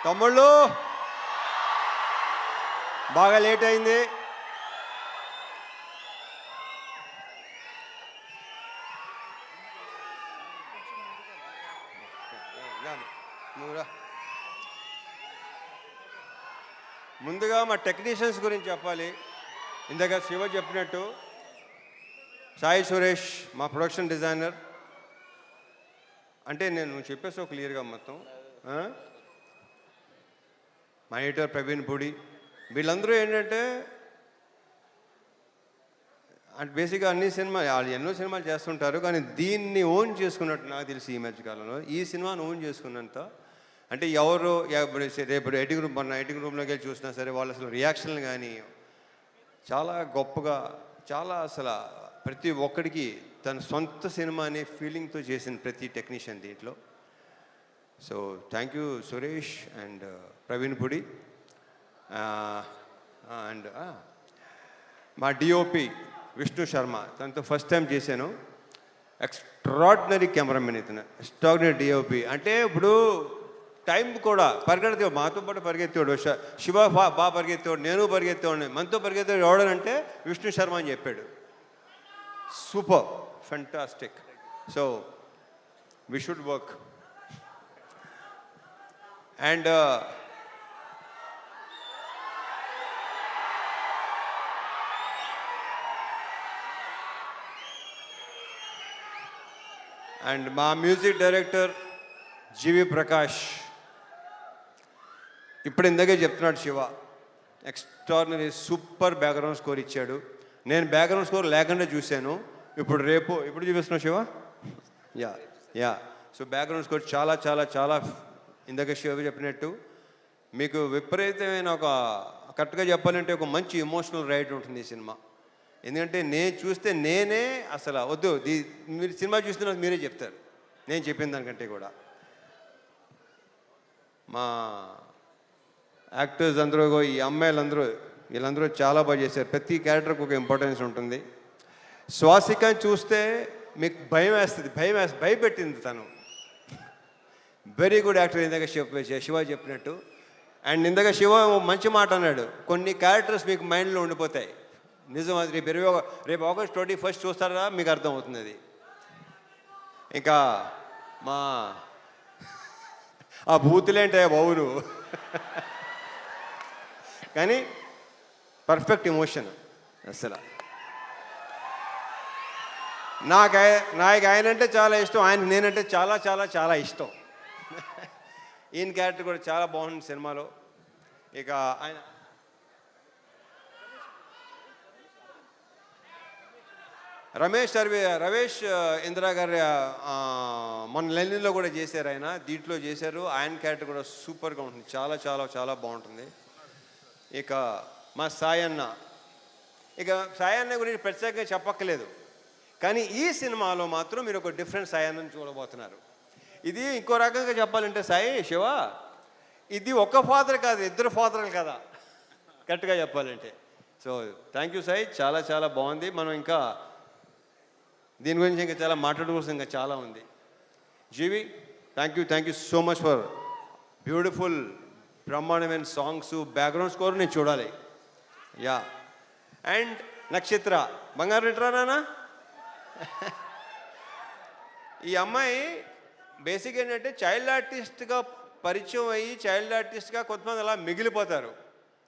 తమ్ముళ్ళు బాగా లేట్ అయింది. ముందుగా మా టెక్నీషియన్స్ గురించి చెప్పాలి. ఇందాక శివ చెప్పినట్టు సాయి సురేష్ మా ప్రొడక్షన్ డిజైనర్. అంటే నేను చెప్పేసి క్లియర్గా మొత్తం. మా ఎడిటర్ ప్రవీణ్ పూడి, వీళ్ళందరూ ఏంటంటే అంటే బేసిక్గా అన్ని సినిమాలు వాళ్ళు ఎన్నో సినిమాలు చేస్తుంటారు, కానీ దీన్ని ఓన్ చేసుకున్నట్టు నాకు తెలిసి ఈ మధ్యకాలంలో ఈ సినిమాను ఓన్ చేసుకున్నంత అంటే ఎవరు రేపు ఎడిటింగ్ రూమ్ మొన్న ఎడిటింగ్ రూమ్లోకి వెళ్ళి చూసినా సరే వాళ్ళు అసలు రియాక్షన్లు కానీ చాలా గొప్పగా, చాలా అసలు ప్రతి ఒక్కడికి తన సొంత సినిమా అనే ఫీలింగ్తో చేసిన ప్రతి టెక్నీషియన్ దీంట్లో. So thank you Suresh and Praveen Pudi. And మా డిఓపి విష్ణు శర్మ, తనతో ఫస్ట్ టైం చేశాను. ఎక్స్ట్రాడినరీ కెమెరామెన్ ఇతను, ఎక్స్ట్రాడినరీ డిఓపి. అంటే ఇప్పుడు టైం కూడా పరిగెత్తేవాడు, మాతో పాటు పరిగెత్తేవాడు. శివ బాగా పరిగెత్తేవాడు, నేను పరిగెత్తేవాడిని. మనతో పరిగెత్తేవాడు ఎవడనంటే విష్ణు శర్మ అని చెప్పాడు. Super, fantastic. So we should work. And and మా మ్యూజిక్ డైరెక్టర్ జీవి ప్రకాష్. ఇప్పుడు ఇందాకే చెప్తున్నాడు Siva, extraordinary super background score ఇచ్చాడు. నేను బ్యాక్గ్రౌండ్ స్కోర్ లేకుండా చూశాను. ఇప్పుడు చూపిస్తున్నావు Siva. Yeah so background score చాలా చాలా చాలా ఇందాక శివ చెప్పినట్టు మీకు విపరీతమైన ఒక కరెక్ట్గా చెప్పాలంటే ఒక మంచి ఎమోషనల్ రైడ్ ఉంటుంది ఈ సినిమా. ఎందుకంటే నేను చూస్తే నేనే అసలు వద్దు, మీరు సినిమా చూస్తే మీరే చెప్తారు నేను చెప్పిన దానికంటే కూడా. మా యాక్టర్స్ అందరూ, ఈ అమ్మాయిలందరూ, వీళ్ళందరూ చాలా బాగా చేశారు. ప్రతి క్యారెక్టర్కి ఒక ఇంపార్టెన్స్ ఉంటుంది. శ్వాసికని చూస్తే మీకు భయం వేస్తుంది, భయపెట్టింది తను. Very good actor. ఇందాక శివ చెప్పినట్టు. అండ్ ఇందాక శివ మంచి మాట అన్నాడు, కొన్ని క్యారెక్టర్స్ మీకు మైండ్లో ఉండిపోతాయి. నిజం, అది రేపు ఆగస్ట్ 21 చూస్తారా మీకు అర్థమవుతుంది అది. ఇంకా మా ఆ బూతులేంటే బావును కానీ పర్ఫెక్ట్ ఎమోషన్ అసలు. నాకు ఆయన అంటే చాలా ఇష్టం, ఆయన నేనంటే చాలా చాలా చాలా ఇష్టం. ఈయన క్యారెక్టర్ కూడా చాలా బాగుంది సినిమాలో. ఇక ఆయన రమేష్ ఇందిరా గారి మొన్న లెనిన్లో కూడా చేశారు ఆయన, దీంట్లో చేశారు. ఆయన క్యారెక్టర్ కూడా సూపర్గా ఉంటుంది, చాలా చాలా చాలా బాగుంటుంది. ఇక మా సాయన్న గురించి ప్రత్యేకంగా చెప్పక్కలేదు, కానీ ఈ సినిమాలో మాత్రం మీరు ఒక డిఫరెంట్ సాయన్నని చూడబోతున్నారు. ఇది ఇంకో రకంగా చెప్పాలంటే శివ, ఇది ఒక ఫాదర్ కాదు, ఇద్దరు ఫాదర్లు కదా కరెక్ట్గా చెప్పాలంటే. సో థ్యాంక్ యూ సాయి, చాలా చాలా బాగుంది. మనం ఇంకా దీని గురించి ఇంకా చాలా మాట్లాడుకోవాల్సింది ఇంకా చాలా ఉంది. GV, thank you so much for beautiful బ్రహ్మాండమైన సాంగ్స్, బ్యాక్గ్రౌండ్ స్కోర్ నేను చూడాలి. యా. అండ్ నక్షత్ర బంగారు రిటరానా. ఈ అమ్మాయి బేసిక్ ఏంటంటే చైల్డ్ ఆర్టిస్ట్గా పరిచయం అయ్యి చైల్డ్ ఆర్టిస్ట్గా కొంతమంది అలా మిగిలిపోతారు.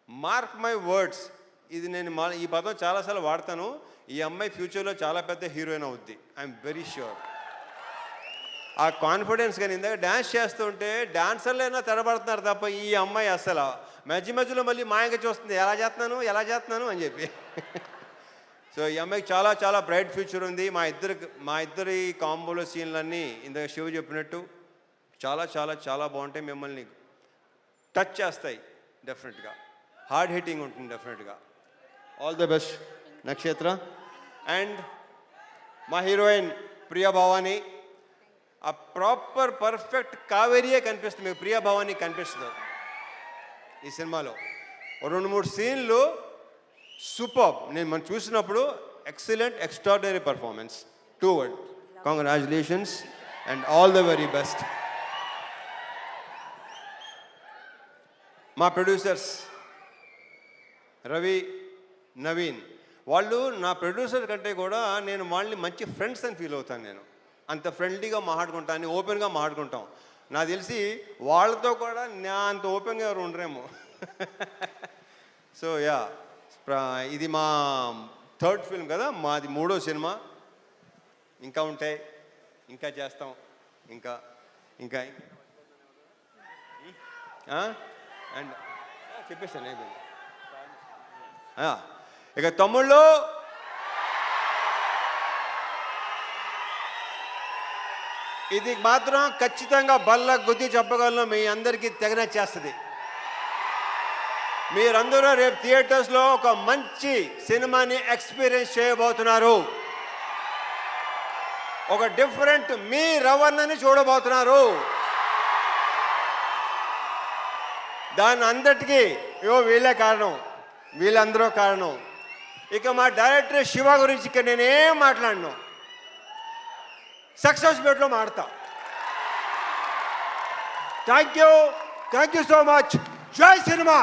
మార్క్ మై వర్డ్స్, ఇది నేను ఈ పదం చాలాసార్లు వాడతాను. ఈ అమ్మాయి ఫ్యూచర్లో చాలా పెద్ద హీరోయిన్ అవుద్ది, ఐఎమ్ వెరీ ష్యూర్. ఆ కాన్ఫిడెన్స్. కానీ ఇందాక డ్యాన్స్ చేస్తుంటే డాన్సర్లైనా తెరబడుతున్నారు తప్ప ఈ అమ్మాయి అసలు మధ్యలో మళ్ళీ మాయంగా చూస్తుంది, ఎలా చేస్తున్నాను అని చెప్పి. సో ఈ అమ్మాయికి చాలా చాలా బ్రైట్ ఫ్యూచర్ ఉంది. మా ఇద్దరి కాంబోలో సీన్లన్నీ ఇందాక శివ చెప్పినట్టు చాలా చాలా చాలా బాగుంటాయి, మిమ్మల్ని టచ్ చేస్తాయి డెఫినెట్గా, హార్డ్ హిట్టింగ్ ఉంటుంది డెఫినెట్గా. ఆల్ ద బెస్ట్ నక్షత్ర. అండ్ మా హీరోయిన్ ప్రియా భవాని, ఆ ప్రాపర్ పర్ఫెక్ట్ కావేరియే కనిపిస్తుంది మీకు, ప్రియా భవాని కనిపిస్తుంది ఈ సినిమాలో. 2-3 సీన్లు సూపర్. మనం చూసినప్పుడు excellent, extraordinary performance. 2 words. Congratulations and all the very best. మా ప్రొడ్యూసర్స్ రవి, నవీన్, వాళ్ళు నా ప్రొడ్యూసర్ కంటే కూడా నేను వాళ్ళని మంచి ఫ్రెండ్స్ అని ఫీల్ అవుతాను. నేను అంత ఫ్రెండ్లీగా మాట్లాడుకుంటాను, ఓపెన్గా మాట్లాడుకుంటాం. నాకు తెలిసి వాళ్ళతో కూడా నా అంత ఓపెన్గా ఎవరు ఉండరేమో. సో యా, ఇది మా థర్డ్ ఫిల్మ్ కదా, మాది 3వ సినిమా. ఇంకా ఉంటాయి, ఇంకా చేస్తాం, ఇంకా ఇంకా అండ్ చెప్పేస్తాను అయిపోయింది. ఇక తమ్ముళ్ళు, ఇది మాత్రం ఖచ్చితంగా బల్ల గుద్ది చెప్పగలను, మీ అందరికీ తెగనచ్చేస్తుంది. మీరందరూ రేపు థియేటర్స్లో ఒక మంచి సినిమాని ఎక్స్పీరియన్స్ చేయబోతున్నారు. ఒక డిఫరెంట్ మీ రవణని చూడబోతున్నారు. దాని అందరికీ వీళ్ళే కారణం, వీళ్ళందరూ కారణం. ఇక మా డైరెక్టర్ శివ గురించి ఇక నేనేం మాట్లాడను, సక్సెస్ మీట్లో మాడతా. Thank you so much. జై సినిమా.